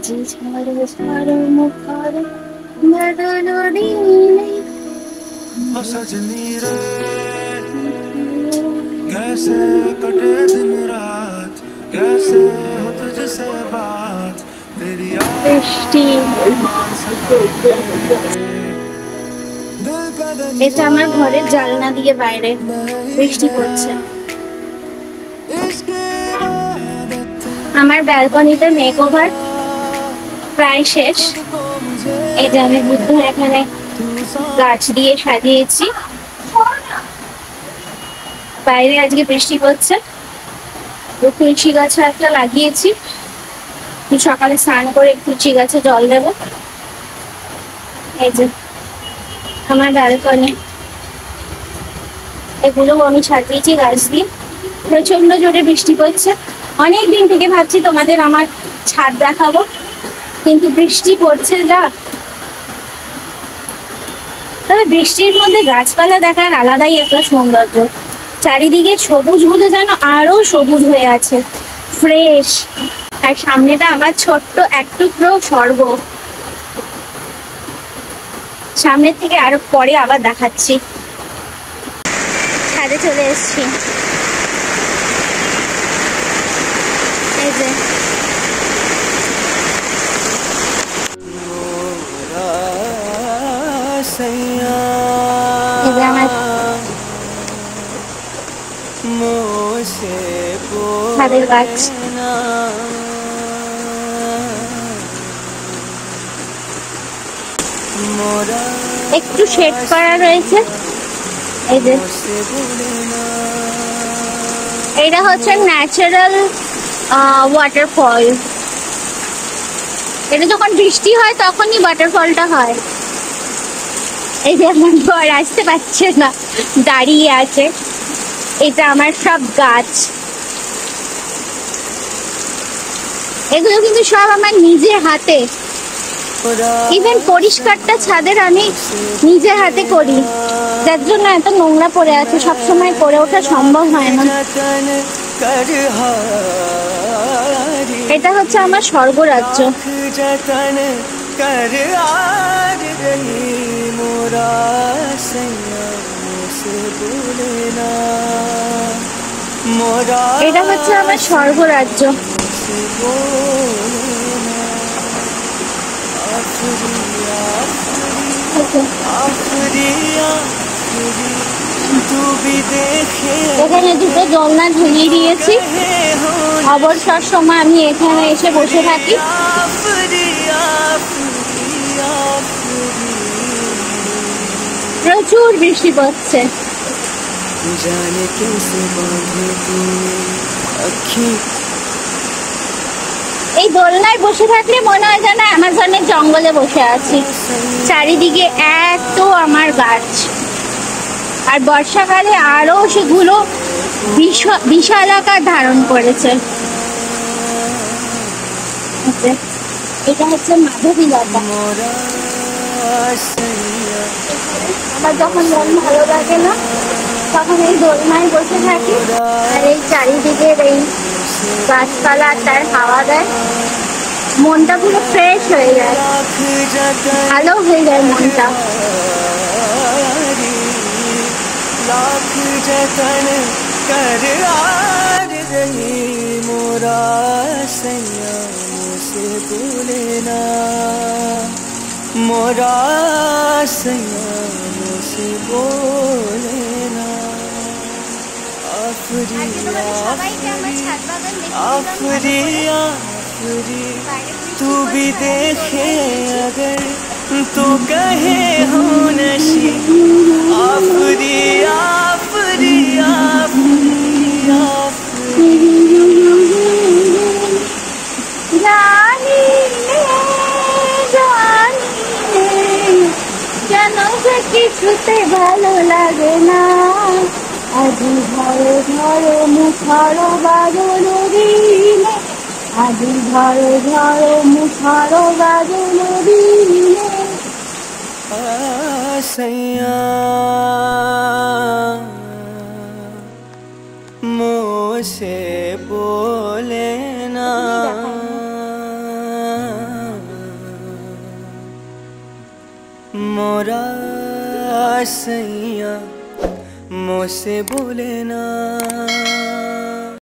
जी छाड़ो छाड़ो मुखारो बदलो दीने ओ सजनी रे कैसे कटे दिन रात, कैसे हो तुझसे बात, तेरी বৃষ্টি। दिल पे এটা दरिया আমার ঘরের জানলা দিয়ে বাইরে बही বৃষ্টি है, পড়ছে। इश्क इबादत আমার ব্যালকনিতে মেক ওভার প্রায় শেষ। खुद को मुझे এই যে আমি বুদ্ধ এখানে तू গাছ দিয়ে সাজিয়েছি। বাইরে আজকে বৃষ্টি পড়ছে। তুলসী গাছে একটা লাগিয়েছি, সকালে স্নান করে তুলসী গাছে জল দেবো। এই যে আমার ব্যালকনি, এগুলো আমি সাজিয়েছি গাছ দিয়ে। প্রচন্ড জোরে বৃষ্টি পড়ছে। অনেক দিন থেকে ভাবছি তোমাদের আমার ছাদ দেখাবো, কিন্তু বৃষ্টি পড়ছে যা। তবে বৃষ্টির মধ্যে গাছপালা দেখার আলাদাই একটা সৌন্দর্য। চারিদিকে সবুজ গুলো যেন আরো সবুজ হয়ে আছে, ফ্রেশ। আর সামনেটা আমার ছোট্ট এক টুকরো স্বর্গ। সামনের থেকে আরো পরে আবার দেখাচ্ছি। ছাদে চলে এসেছি। এই যে আমার ছাদের গাছ। একটু শেড করা রয়েছে। এই যে এটা হচ্ছে ন্যাচারাল ওয়াটারফল। এটা যখন বৃষ্টি হয় তখনই ওয়াটারফলটা হয়। এই যে আমার ঘর আসতে পারছে না, দাঁড়িয়ে আছে। এটা আমার সব গাছ, এগুলো কিন্তু সব আমার নিজের হাতে। ইভেন পরিষ্কারটা ছাদের আমি নিজের হাতে করি, যার জন্য এত নোংরা পড়ে আছে। সবসময় করে ওঠা সম্ভব হয় না। এটা হচ্ছে আমার স্বর্গরাজ্য। এটা হচ্ছে আমার স্বর্গরাজ্য। এখানে দুটো দোলনা ঝুলিয়ে দিয়েছি। অবসর সময় আমি এখানে এসে বসে থাকি। প্রচুর বৃষ্টি পড়ছে। এই দোলনায় বসে থাকলে মনে হয় যেন অ্যামাজনের জঙ্গলে বসে আছি। চারিদিকে এত আমার গাছ, আর বর্ষাকালে আরো সেগুলো বিশাল আকার ধারণ করেছে। এটা হচ্ছে মাধবীলতা। আমার যখন মন ভালো লাগে না তখন এই দোলনায় বসে থাকি, আর এই চারিদিকের এই গাছপালা তার হাওয়া দেয়, মনটা পুরো ফ্রেশ হয়ে যায়, ভালো হয়ে যায় মনটা। मोरा सैया मुझसे बोले ना, आफरी आफरी आफरी तू भी देखे अगर तो कहे हो नशी, आफरी आफरी आफरी आफरी কিছুতে ভালো লাগে না। আজি ধরো ধরো মুখারো বাদল দিনে, আজি ধরো ধরো মুখারো বাদল দিনে। सैया मुझसे बोले ना। मोरा सैया मोसे बोले ना।